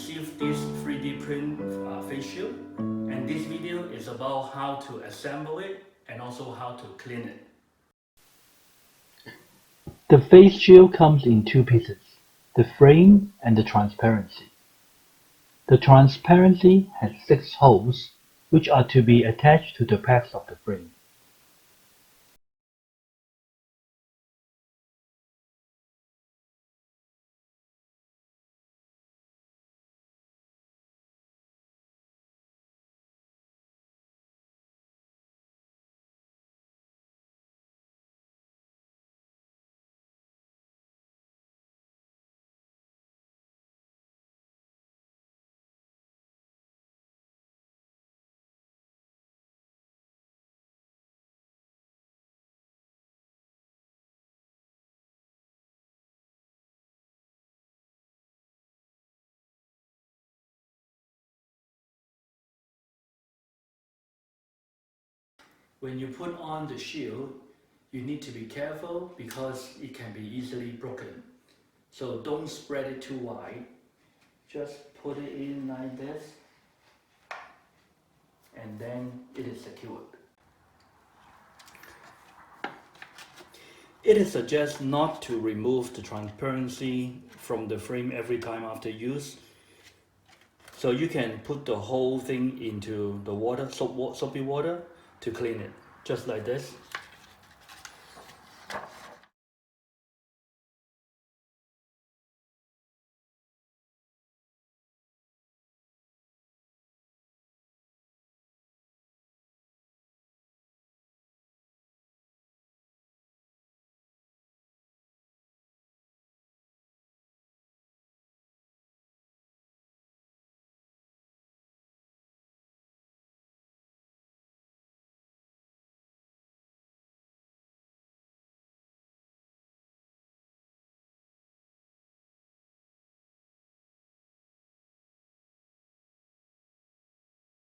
received this 3D print face shield, and this video is about how to assemble it and also how to clean it. The face shield comes in two pieces, the frame and the transparency. The transparency has 6 holes, which are to be attached to the pegs of the frame. When you put on the shield, you need to be careful because it can be easily broken. So don't spread it too wide. Just put it in like this, and then it is secured. It is suggested not to remove the transparency from the frame every time after use. So you can put the whole thing into the water, soapy water, to clean it, just like this.